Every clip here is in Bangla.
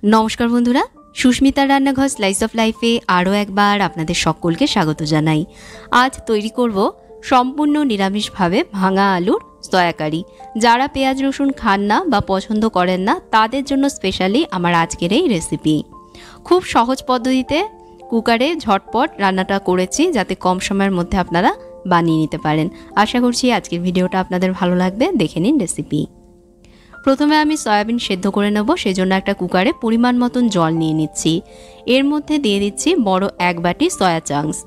नमस्कार बंधुरा सुष्मिता रान्नाघर स्लाइस अफ लाइफे आरो एकबार आपनादेर सकलके स्वागत जानाई। आज तैरी करब सम्पूर्ण निरामिष भावे भांगा आलुर सयाकारी। जारा पेঁয়াজ रसुन खान ना बा पछंद करें ना तादेर जोन्नो स्पेशाली आमार आजकेर एई रेसिपि। खूब सहज पद्धतिते कुकारे झटपट रान्नाटा करेछि जाते कम समयेर मध्ये आपनारा बानिये निते पारेन। आशा करछि आजकेर भिडियोटा आपनादेर भालो लागबे। देखे निन रेसिपि। प्रथमे आमी सयाबिन सेদ্ধ करे नेब। सेजोन्नो एकटा कुकारे परिमाण मतन जल निये निচ্ছি। एर मध्ये दिये दिচ্ছি बड़ एक बाटी सया चांक्स।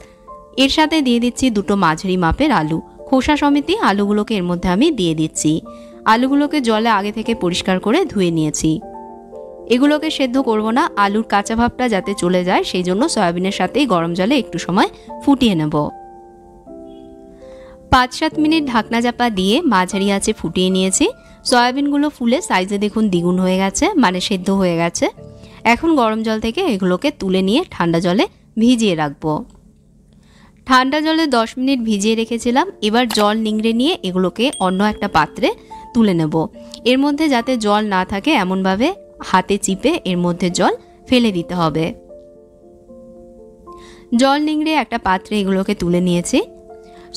एर साथे दिये दिচ্ছি दुटो माझारि मापेर आलू। खोसा समेत आलूगुलोके एर मध्ये आमी दिये दिচ্ছি। आलूगुलोके जले आगे थेके परिष्कार करे धुए निয়েছি। एगुलोके सेদ্ধ करब ना, आलूर काঁচা भाबटा जाते चले যায় सेइजন্য सयाबिनेर साथेই गरम जले एकटु समय फुटिয়ে नेब। 5-7 मिनट ढाकना चापा दिए माझारि आঁচে फुटिয়ে নিয়েছি। সয়াবিনগুলো ফুলে সাইজে দেখুন দ্বিগুণ হয়ে গেছে, মানে সেদ্ধ হয়ে গেছে। এখন গরম জল থেকে এগুলোকে তুলে নিয়ে ঠান্ডা জলে ভিজিয়ে রাখবো। ঠান্ডা জলে 10 মিনিট ভিজিয়ে রেখেছিলাম। এবার জল নিংড়ে নিয়ে এগুলোকে অন্য একটা পাত্রে তুলে নেব। এর মধ্যে যাতে জল না থাকে এমনভাবে হাতে চিপে এর মধ্যে জল ফেলে দিতে হবে। জল নিংড়ে একটা পাত্রে এগুলোকে তুলে নিয়েছি।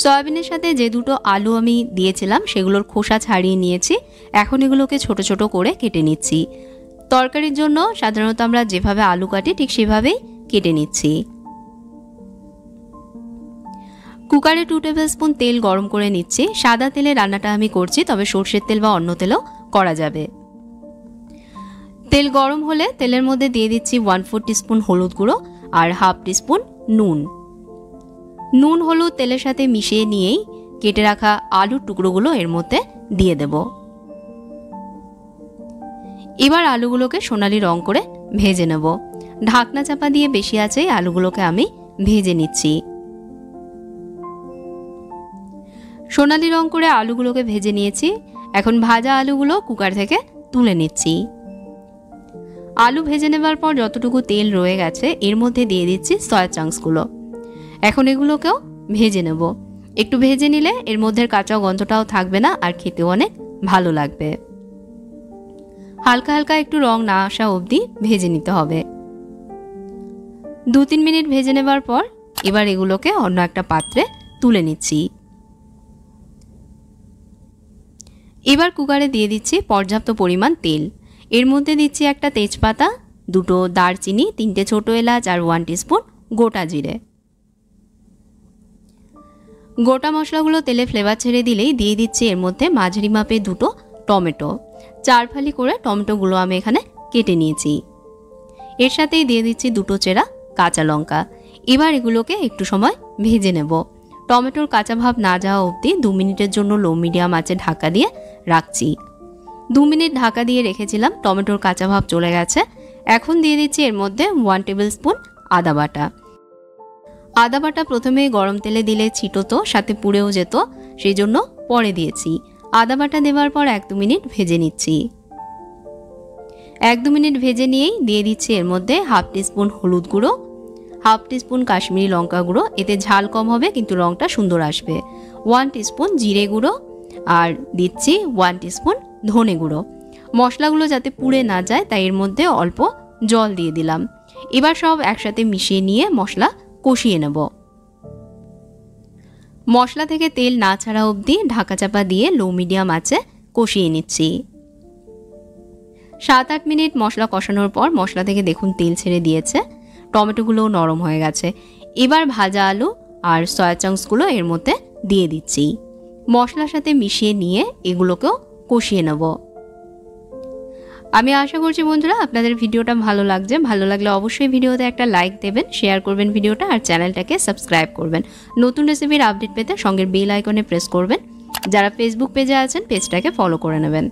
সয়াবিনের সাথে যে দুটো আলু আমি দিয়েছিলাম সেগুলোর খোসা ছাড়িয়ে নিয়েছি। এখন এগুলোকে ছোট ছোট করে কেটে নিচ্ছি। তরকারির জন্য সাধারণত আমরা যেভাবে আলু কাটি ঠিক সেভাবেই কেটে নিচ্ছি। কুকারে 2 টেবিল স্পুন তেল গরম করে নিচ্ছি। সাদা তেলে রান্নাটা আমি করছি, তবে সরষের তেল বা অন্য তেলও করা যাবে। তেল গরম হলে তেলের মধ্যে দিয়ে দিচ্ছি 1/4 টিস্পুন হলুদ গুঁড়ো আর 1/2 টিস্পুন নুন। নুন হলুদ তেলের সাথে মিশিয়ে নিয়েই কেটে রাখা আলুর টুকরোগুলো এর মধ্যে দিয়ে দেব। এবার আলুগুলোকে সোনালি রং করে ভেজে নেব। ঢাকনা চাপা দিয়ে বেশি আঁচে আলুগুলোকে আমি ভেজে নিচ্ছি। সোনালি রং করে আলুগুলোকে ভেজে নিয়েছি। এখন ভাজা আলুগুলো কুকার থেকে তুলে নিচ্ছি। আলু ভেজে নেবার পর যতটুকু তেল রয়ে গেছে এর মধ্যে দিয়ে দিচ্ছি সয়া চাংসগুলো। এখন এগুলোকেও ভেজে নেব। একটু ভেজে নিলে এর মধ্যে কাঁচা গন্ধটাও থাকবে না আর খেতেও অনেক ভালো লাগবে। হালকা হালকা একটু রং না আসা অবধি ভেজে নিতে হবে। 2-3 মিনিট ভেজে নেবার পর এবার এগুলোকে অন্য একটা পাত্রে তুলে নিচ্ছি। এবার কুকারে দিয়ে দিচ্ছি পর্যাপ্ত পরিমাণ তেল। এর মধ্যে দিচ্ছি একটা তেজপাতা, দুটো দারচিনি, 3টে ছোট এলাচ আর 1 টিস্পুন গোটা জিরে। গোটা মশলাগুলো তেলে ফ্লেভার ছেড়ে দিলেই দিয়ে দিচ্ছি এর মধ্যে মাঝারি মাপে দুটো টমেটো। 4 ফালি করে টমেটোগুলো আমি এখানে কেটে নিয়েছি। এর সাথেই দিয়ে দিচ্ছি দুটো চেরা কাঁচা লঙ্কা। এবার এগুলোকে একটু সময় ভেজে নেব। টমেটোর কাঁচা ভাব না যাওয়া অবধি 2 মিনিটের জন্য লো মিডিয়াম আঁচে ঢাকা দিয়ে রাখছি। 2 মিনিট ঢাকা দিয়ে রেখেছিলাম, টমেটোর কাঁচা ভাব চলে গেছে। এখন দিয়ে দিচ্ছি এর মধ্যে 1 টেবিল স্পুন আদা বাটা। আদা বাটা প্রথমে গরম তেলে দিলে ছিটোতো, সাথে পুড়েও যেত, সেই জন্য পরে দিয়েছি। আদা বাটা দেওয়ার পর 1-2 মিনিট ভেজে নিচ্ছি। 1-2 মিনিট ভেজে নিয়েই দিয়ে দিচ্ছি এর মধ্যে 1/2 টিস্পুন হলুদ গুঁড়ো, 1/2 টিস্পুন কাশ্মীরি লঙ্কা গুঁড়ো। এতে ঝাল কম হবে কিন্তু রংটা সুন্দর আসবে। 1 টিস্পুন জিরে গুঁড়ো আর দিচ্ছি 1 টিস্পুন ধনে গুঁড়ো। মশলাগুলো যাতে পুড়ে না যায় তাই এর মধ্যে অল্প জল দিয়ে দিলাম। এবার সব একসাথে মিশিয়ে নিয়ে মশলা কষিয়ে নেব। মশলা থেকে তেল না ছাড়া অবধি ঢাকা চাপা দিয়ে লো মিডিয়াম আঁচে কষিয়ে নিচ্ছি। 7-8 মিনিট মশলা কষানোর পর মশলা থেকে দেখুন তেল ছেড়ে দিয়েছে, টমেটোগুলো নরম হয়ে গেছে। এবার ভাজা আলু আর সয়া চাংসগুলো এর মধ্যে দিয়ে দিচ্ছি। মশলার সাথে মিশিয়ে নিয়ে এগুলোকেও কষিয়ে নেব। আমি আশা করছি বন্ধুরা আপনাদের ভিডিওটা ভালো লাগছে। ভালো লাগলে অবশ্যই ভিডিওতে একটা লাইক দেবেন, শেয়ার করবেন ভিডিওটা আর চ্যানেলটাকে সাবস্ক্রাইব করবেন। নতুন রেসিপির আপডেট পেতে সঙ্গে বেল আইকনে প্রেস করবেন। যারা ফেসবুক পেজে আছেন পেজটাকে ফলো করে নেবেন।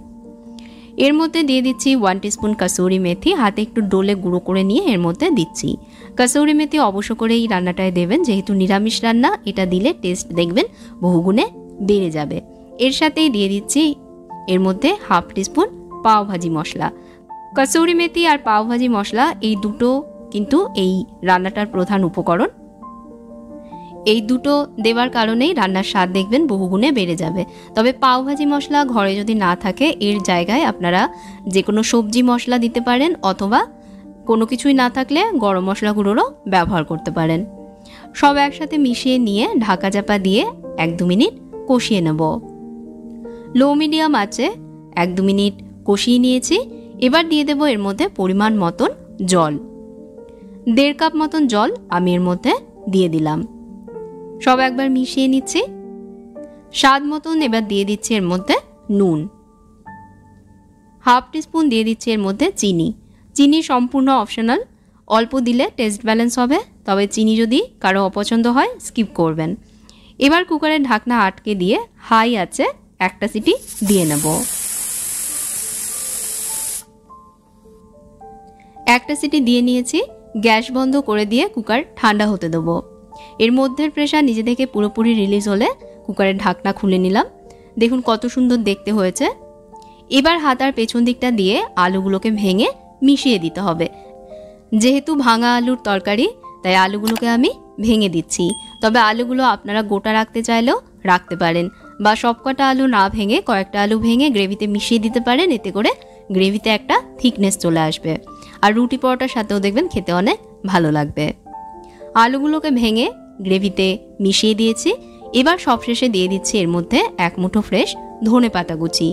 এর মধ্যে দিয়ে দিচ্ছি 1 টিস্পুন কাসুরি মেথি। হাতে একটু ডলে গুঁড়ো করে নিয়ে এর মধ্যে দিচ্ছি। কাসুরি মেথি অবশ্য করে এই রান্নাটায় দেবেন, যেহেতু নিরামিষ রান্না, এটা দিলে টেস্ট দেখবেন বহুগুণে বেড়ে যাবে। এর সাথেই দিয়ে দিচ্ছি এর মধ্যে 1/2 টিস্পুন পাও ভাজি মশলা। কসুরি মেথি আর পাও ভাজি মশলা এই দুটো কিন্তু এই রান্নাটার প্রধান উপকরণ। এই দুটো দেওয়ার কারণেই রান্নার স্বাদ দেখবেন বহুগুণে বেড়ে যাবে। তবে পাও ভাজি মশলা ঘরে যদি না থাকে এর জায়গায় আপনারা যে কোনো সবজি মশলা দিতে পারেন, অথবা কোনো কিছুই না থাকলে গরম মশলা গুঁড়োরও ব্যবহার করতে পারেন। সব একসাথে মিশিয়ে নিয়ে ঢাকা চাপা দিয়ে 1-2 মিনিট কষিয়ে নেব। লো মিডিয়াম আছে 1-2 মিনিট কষিয়ে নিয়েছি। এবার দিয়ে দেব এর মধ্যে পরিমাণ মতন জল। 1.5 কাপ মতন জল আমি এর মধ্যে দিয়ে দিলাম। সব একবার মিশিয়ে নিচ্ছি। স্বাদ মতন এবার দিয়ে দিচ্ছি এর মধ্যে নুন। 1/2 টিস্পুন দিয়ে দিচ্ছি এর মধ্যে চিনি। চিনি সম্পূর্ণ অপশনাল, অল্প দিলে টেস্ট ব্যালেন্স হবে, তবে চিনি যদি কারো অপছন্দ হয় স্কিপ করবেন। এবার কুকারের ঢাকনা আটকে দিয়ে হাই আছে 1টা সিটি দিয়ে নেব। 1টা সিটি দিয়ে নিয়েছি। গ্যাস বন্ধ করে দিয়ে কুকার ঠান্ডা হতে দেবো। এর মধ্যের প্রেশার নিজে থেকে পুরোপুরি রিলিজ হলে কুকারের ঢাকনা খুলে নিলাম। দেখুন কত সুন্দর দেখতে হয়েছে। এবার হাতার পেছন দিকটা দিয়ে আলুগুলোকে ভেঙে মিশিয়ে দিতে হবে। যেহেতু ভাঙা আলুর তরকারি, তাই আলুগুলোকে আমি ভেঙে দিচ্ছি। তবে আলুগুলো আপনারা গোটা রাখতে চাইলেও রাখতে পারেন, বা সবকটা আলু না ভেঙে কয়েকটা আলু ভেঙে গ্রেভিতে মিশিয়ে দিতে পারেন। এতে করে গ্রেভিতে একটা থিকনেস চলে আসবে, আর রুটি পরোটার সাথেও দেখবেন খেতে অনেক ভালো লাগবে। আলুগুলোকে ভেঙে গ্রেভিতে মিশিয়ে দিয়েছি। এবার সবশেষে দিয়ে দিচ্ছি এর মধ্যে 1 মুঠো ফ্রেশ ধনেপাতা কুচি।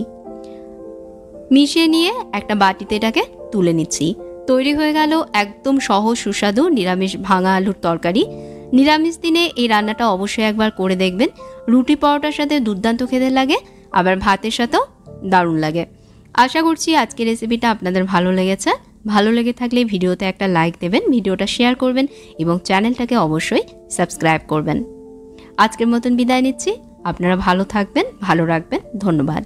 মিশিয়ে নিয়ে একটা বাটিতে এটাকে তুলে নিচ্ছি। তৈরি হয়ে গেল একদম সহজ সুস্বাদু নিরামিষ ভাঙা আলুর তরকারি। নিরামিষ দিনে এই রান্নাটা অবশ্যই একবার করে দেখবেন। রুটি পরোটার সাথে দুর্দান্ত খেতে লাগে, আবার ভাতের সাথেও দারুণ লাগে। আশা করছি আজকের রেসিপিটা আপনাদের ভালো লেগেছে। ভালো লেগে থাকলে ভিডিওতে একটা লাইক দেবেন, ভিডিওটা শেয়ার করবেন এবং চ্যানেলটাকে অবশ্যই সাবস্ক্রাইব করবেন। আজকের মতন বিদায় নিচ্ছি। আপনারা ভালো থাকবেন, ভালো রাখবেন। ধন্যবাদ।